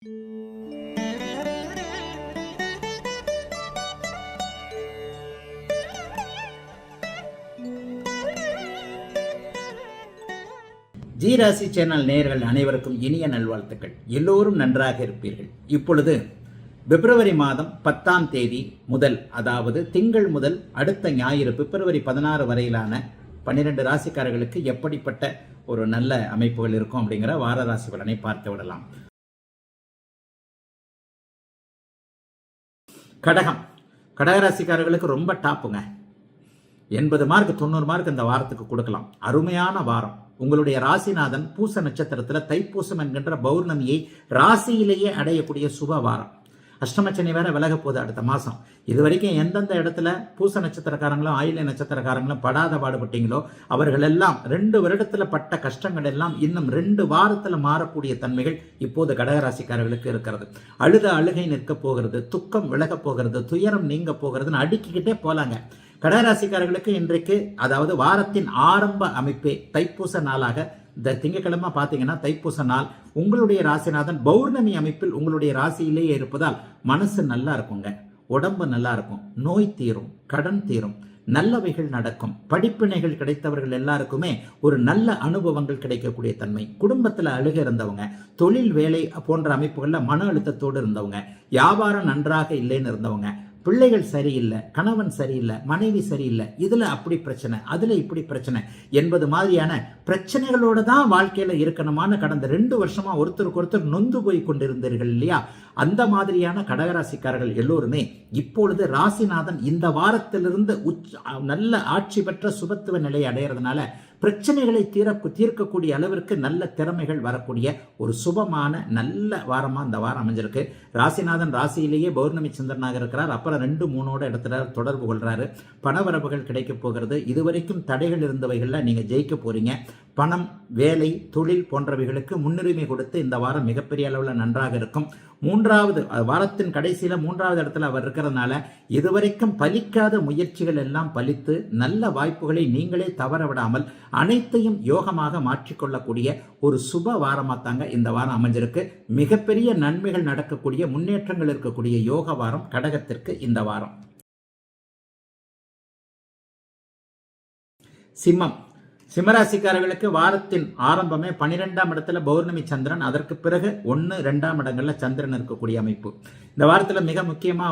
G ராசி channel நேயர்கள் அனைவருக்கும் இனிய நல்வாழ்த்துக்கள். எல்லோரும் நன்றாக இருப்பீர்கள். இப்பொழுது பிப்ரவரி மாதம் 10ஆம் தேதி முதல், அதாவது திங்கள் முதல் அடுத்த ஞாயிறு பிப்ரவரி 16 வரையிலான 12 ராசிக்காரர்களுக்கு எப்படிப்பட்ட ஒரு நல்ல அமைப்புகள் இருக்கும் அப்படிங்கிற வார ராசி பலனை பார்த்து விடலாம். கடகராசிக்காரர்களுக்கு ரொம்ப டாப்புங்க. 80 மார்க் 90 மார்க் இந்த வாரத்துக்கு கொடுக்கலாம். அருமையான வாரம். உங்களுடைய ராசிநாதன் பூச நட்சத்திரத்தில் தைப்பூசம் என்கின்ற பௌர்ணமியை ராசியிலேயே அடையக்கூடிய சுப வாரம். அஷ்டமச்சனி வேற விலக போகுது அடுத்த மாதம். இது வரைக்கும் எந்தெந்த இடத்துல பூச நட்சத்திரக்காரங்களும் ஆயில்ய நட்சத்திரக்காரங்களும் படாத பாடுபட்டீங்களோ அவர்கள் எல்லாம் 2 வருடத்தில் பட்ட கஷ்டங்கள் எல்லாம் இன்னும் 2 வாரத்தில் மாறக்கூடிய தன்மைகள் இப்போது கடகராசிக்காரர்களுக்கு இருக்கிறது. அழுகை நிற்க போகிறது, துக்கம் விலக போகிறது, துயரம் நீங்க போகிறதுன்னு அடுக்கிக்கிட்டே போலாங்க. கடகராசிக்காரர்களுக்கு இன்றைக்கு, அதாவது வாரத்தின் ஆரம்ப அமைப்பே தைப்பூச நாளாக, இந்த திங்கட்கிழமை பார்த்தீங்கன்னா தைப்பூச நாள். உங்களுடைய ராசிநாதன் பௌர்ணமி அமைப்பில் உங்களுடைய ராசியிலேயே இருப்பதால் மனசு நல்லா இருக்குங்க, உடம்பு நல்லா இருக்கும், நோய் தீரும், கடன் தீரும், நல்லவைகள் நடக்கும், படிப்பினைகள் கிடைத்தவர்கள் எல்லாருக்குமே ஒரு நல்ல அனுபவங்கள் கிடைக்கக்கூடிய தன்மை. குடும்பத்தில் அழுக இருந்தவங்க, தொழில் வேலை போன்ற அமைப்புகளில் மன அழுத்தத்தோடு இருந்தவங்க, வியாபாரம் நன்றாக இல்லைன்னு இருந்தவங்க, பிள்ளைகள் சரியில்லை, கணவன் சரியில்லை, மனைவி சரியில்லை, இதுல அப்படி பிரச்சனை, அதுல இப்படி பிரச்சனை என்பது மாதிரியான பிரச்சனைகளோட தான் வாழ்க்கையில இருக்கணுமான கடந்த 2 வருஷமா ஒருத்தருக்கு ஒருத்தர் நொந்து போய் கொண்டிருந்தீர்கள் இல்லையா? அந்த மாதிரியான கடகராசிக்காரர்கள் எல்லோருமே இப்பொழுது ராசிநாதன் இந்த வாரத்திலிருந்து நல்ல ஆட்சி பெற்ற சுபத்துவ நிலையை அடைகிறதுனால பிரச்சனைகளை தீர்க்கக்கூடிய அளவிற்கு நல்ல திறமைகள் வரக்கூடிய ஒரு சுபமான நல்ல வாரமா இந்த வாரம் அமைஞ்சிருக்கு. ராசிநாதன் ராசியிலேயே பௌர்ணமி சந்திரனாக இருக்கிறார். அப்புறம் 2, 3 இடத்துல தொடர்பு கொள்றாரு. பணவரவுகள் கிடைக்க போகிறது. இதுவரைக்கும் தடைகள் இருந்தவைகள்ல நீங்க ஜெயிக்க போறீங்க. பணம், வேலை, தொழில் போன்றவைகளுக்கு முன்னுரிமை கொடுத்து இந்த வாரம் மிகப்பெரிய அளவில் நன்றாக இருக்கும். வாரத்தின் கடைசியில 3வது இடத்துல அவர் இருக்கிறதுனால இதுவரைக்கும் பலிக்காத முயற்சிகள் எல்லாம் பலித்து நல்ல வாய்ப்புகளை நீங்களே தவற விடாமல் அனைத்தையும் யோகமாக மாற்றிக்கொள்ளக்கூடிய ஒரு சுப வாரமா தாங்க இந்த வாரம் அமைஞ்சிருக்கு. மிகப்பெரிய நன்மைகள் நடக்கக்கூடிய, முன்னேற்றங்கள் இருக்கக்கூடிய யோக வாரம் கடகத்திற்கு இந்த வாரம். சிம்மராசிக்காரர்களுக்கு வாரத்தின் ஆரம்பமே 12ஆம் இடத்துல பௌர்ணமி சந்திரன், அதற்கு பிறகு 1, 2ஆம் இடங்கள்ல சந்திரன் இருக்கக்கூடிய அமைப்பு. இந்த வாரத்தில் மிக முக்கியமா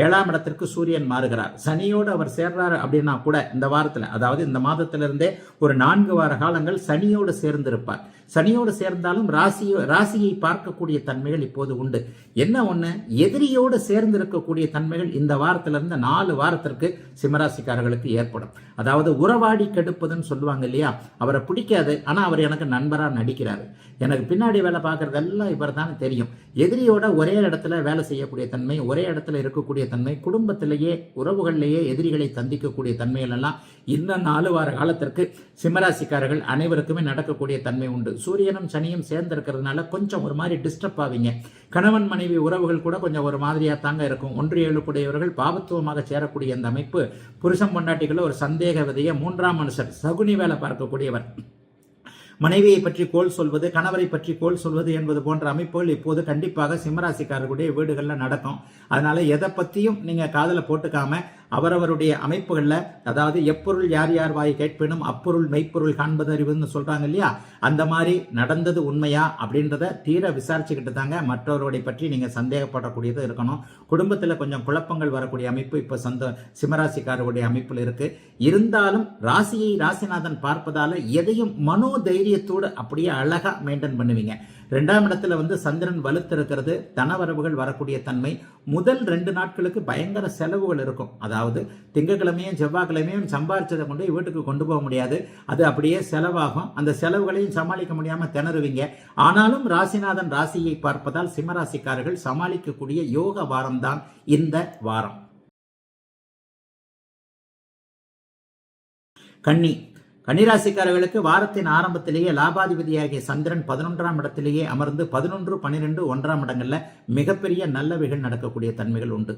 7ஆம் இடத்திற்கு சூரியன் மாறுகிறார். சனியோடு அவர் சேர்றாரு அப்படின்னா கூட இந்த வாரத்தில், அதாவது இந்த மாதத்திலிருந்தே ஒரு 4 வார காலங்கள் சனியோடு சேர்ந்திருப்பார். சனியோடு சேர்ந்தாலும் ராசியை பார்க்கக்கூடிய தன்மைகள் இப்போது உண்டு. என்ன ஒண்ணு, எதிரியோடு சேர்ந்து இருக்கக்கூடிய தன்மைகள் இந்த வாரத்திலிருந்து 4 வாரத்திற்கு சிம்மராசிக்காரர்களுக்கு ஏற்படும். அதாவது உறவாடி கெடுப்பதுன்னு சொல்லுவாங்க இல்லையா? அவரை பிடிக்காது, ஆனா அவர் எனக்கு நண்பரா நடிக்கிறாரு, எனக்கு பின்னாடி வேலை பார்க்கறதெல்லாம் இவர் தான் தெரியும். எதிரியோட ஒரே இடத்துல வேலை செய்யக்கூடிய தன்மை, ஒரே இடத்துல இருக்கக்கூடிய தன்மை, குடும்பத்திலேயே உறவுகளிலேயே எதிரிகளை சந்திக்கக்கூடிய தன்மைகள் எல்லாம் இந்த 4 வார காலத்திற்கு சிம்மராசிக்காரர்கள் அனைவருக்குமே நடக்கக்கூடிய தன்மை உண்டு. சூரியனும் சனியும் சேர்ந்து இருக்கிறதுனால கொஞ்சம் ஒரு மாதிரி டிஸ்டர்ப் ஆவீங்க. கணவன் மனைவி உறவுகள் கூட கொஞ்சம் ஒரு மாதிரியா தாங்க இருக்கும். 1-7 கூடியவர்கள் பாவத்துவமாக சேரக்கூடிய அந்த அமைப்பு. புருஷன் பொண்டாட்டிகளை ஒரு சந்தேக விதைய 3ஆம் மனுஷர் சகுனி வேலை பார்க்கக்கூடியவர். மனைவியை பற்றி கோல் சொல்வது, கணவரை பற்றி கோல் சொல்வது என்பது போன்ற அமைப்புகள் இப்போது கண்டிப்பாக சிம்மராசிக்காரர்களுடைய வீடுகளில் நடக்கும். அதனால எதை பற்றியும் நீங்க காதல போட்டுக்காம அவரவருடைய அமைப்புகளில், அதாவது எப்பொருள் யார் யார் வாய் கேட்பினும் அப்பொருள் மெய்ப்பொருள் காண்பது அறிவுன்னு சொல்றாங்க இல்லையா? அந்த மாதிரி நடந்தது உண்மையா அப்படின்றத தீர விசாரிச்சுக்கிட்டு தாங்க மற்றவருடைய பற்றி நீங்க சந்தேகப்படக்கூடியது இருக்கணும். குடும்பத்தில் கொஞ்சம் குழப்பங்கள் வரக்கூடிய அமைப்பு இப்போ சிம்மராசிக்காரருடைய அமைப்பில் இருக்கு. இருந்தாலும் ராசியை ராசிநாதன் பார்ப்பதால எதையும் மனோதைரியத்தோடு அப்படியே அழகா மெயின்டைன் பண்ணுவீங்க. 2ஆம் இடத்துல சந்திரன் வலுத்திருக்கிறது. தனவரவுகள் வரக்கூடிய தன்மை. முதல் 2 நாட்களுக்கு பயங்கர செலவுகள் இருக்கும். அதாவது திங்கட்கிழமையும் செவ்வாய்க்கிழமையும் சம்பாரிச்சதை கொண்டு வீட்டுக்கு கொண்டு போக முடியாது, அது அப்படியே செலவாகும். அந்த செலவுகளையும் சமாளிக்க முடியாம திணறுவீங்க. ஆனாலும் ராசிநாதன் ராசியை பார்ப்பதால் சிம்மராசிக்காரர்கள் சமாளிக்கக்கூடிய யோக வாரம் தான் இந்த வாரம். கன்னிராசிக்காரர்களுக்கு வாரத்தின் ஆரம்பத்திலேயே லாபாதிபதியாகிய சந்திரன் 11ஆம் இடத்திலேயே அமர்ந்து 11, 12, 1ஆம் இடங்கள்ல மிகப்பெரிய நல்லவைகள் நடக்கக்கூடிய தன்மைகள் உண்டு.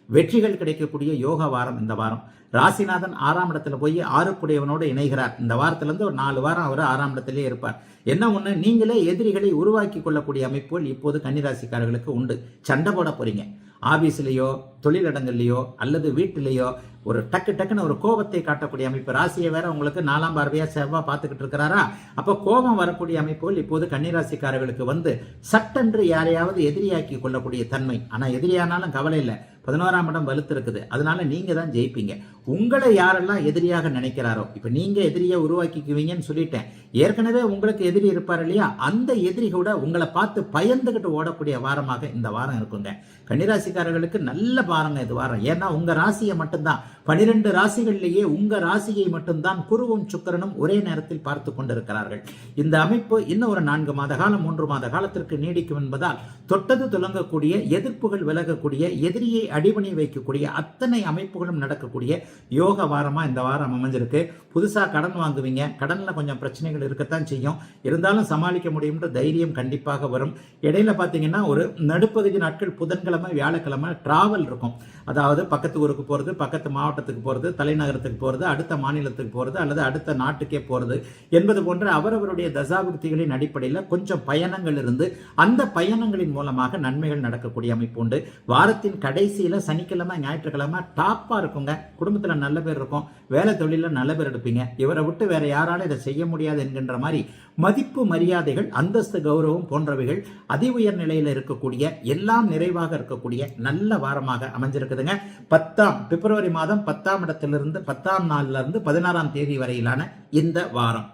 வெற்றிகள் கிடைக்கக்கூடிய யோக வாரம் இந்த வாரம். ராசிநாதன் 6ஆம் இடத்துல போய் 6 கூடியவனோடு இணைகிறார். இந்த வாரத்திலிருந்து ஒரு 4 வாரம் அவர் 6ஆம் இடத்திலேயே இருப்பார். என்ன ஒண்ணு, நீங்களே எதிரிகளை உருவாக்கி கொள்ளக்கூடிய அமைப்புகள் இப்போது கன்னிராசிக்காரர்களுக்கு உண்டு. சண்டை போட போறீங்க. ஆபீஸ்லயோ, தொழிலிடங்கள்லயோ அல்லது வீட்டிலேயோ ஒரு டக்குன்னு ஒரு கோபத்தை காட்டக்கூடிய அமைப்பு. ராசியை வேற உங்களுக்கு 4ஆம் பார்வையா செவ்வாய் பார்த்துக்கிட்டு இருக்கிறாரா? அப்ப கோபம் வரக்கூடிய அமைப்புகள் இப்போது கன்னிராசிக்காரர்களுக்கு வந்து சட்டென்று யாரையாவது எதிரியாக்கி கொள்ளக்கூடிய தன்மை. ஆனா எதிரியானாலும் கவலை இல்லை, 11ஆம் இடம் வலுத்து இருக்குது. அதனால நீங்க தான் ஜெயிப்பீங்க. உங்களை யாரெல்லாம் எதிரியாக நினைக்கிறாரோ, இப்ப நீங்க எதிரியை உருவாக்கிக்குவீங்கன்னு சொல்லிட்டேன். ஏற்கனவே உங்களுக்கு எதிரி இருப்பார் இல்லையா, அந்த எதிரி கூட உங்களை பார்த்து பயந்துகிட்டு ஓடக்கூடிய வாரமாக இந்த வாரம் இருக்குங்க. கன்னிராசிக்காரர்களுக்கு நல்ல வாரங்க இது வாரம். ஏன்னா உங்க ராசியை மட்டும்தான், 12 ராசிகளிலேயே உங்க ராசியை மட்டும்தான் குருவும் சுக்கிரனும் ஒரே நேரத்தில் பார்த்து கொண்டிருக்கிறார்கள். இந்த அமைப்பு இன்னும் ஒரு 4 மாத காலம் 3 மாத காலத்திற்கு நீடிக்கும் என்பதால் தொட்டது துலங்கக்கூடிய, எதிர்ப்புகள் விலகக்கூடிய, எதிரியை அடிபணி வைக்கக்கூடிய அத்தனை அமைப்புகளும் நடக்கக்கூடிய யோக வாரமா இந்த வாரம் அமைஞ்சிருக்கு. புதுசா கடன் வாங்குவீங்க, கடன்ல கொஞ்சம் பிரச்சனைகள் இருக்கத்தான் செய்யும், இருந்தாலும் சமாளிக்க முடியும்ன்ற தைரியம் கண்டிப்பாக வரும். இடையில பாத்தீங்கன்னா ஒரு நடுப்பகுதி நாட்கள் புதன்கிழமை வியாழக்கிழமை டிராவல் இருக்கும். அதாவது பக்கத்து ஊருக்கு போறது, பக்கத்து மாவட்டத்துக்கு போறது, தலைநகரத்துக்கு போறது, அடுத்த மாநிலத்துக்கு போறது அல்லது அடுத்த நாட்டுக்கே போறது என்பது போன்ற அவரவருடைய தசாபுக்திகளின் அடிப்படையில் கொஞ்சம் பயணங்கள் இருந்து அந்த பயணங்களின் மூலமாக நன்மைகள் நடக்கக்கூடிய அமைப்பு உண்டு. வாரத்தின் கடைசியில சனிக்கிழமை ஞாயிற்றுக்கிழமை டாப்பா இருக்குங்க. குடும்பத்துல நல்ல பேர் இருக்கும், வேலை தொழில நல்ல பேர் எடுப்பீங்க. இவரை விட்டு வேற யாராலும் இதை செய்ய முடியாது என்கின்ற மாதிரி மதிப்பு மரியாதைகள், அந்தஸ்து, கௌரவம் போன்றவைகள் அதி உயர் நிலையில் இருக்கக்கூடிய, எல்லாம் நிறைவாக இருக்கக்கூடிய நல்ல வாரமாக அமைஞ்சிருக்குதுங்க. பிப்ரவரி மாதம் 10ஆம் இடத்திலிருந்து 10ஆம் நாள்ல இருந்து 16ஆம் தேதி வரையிலான இந்த வாரம்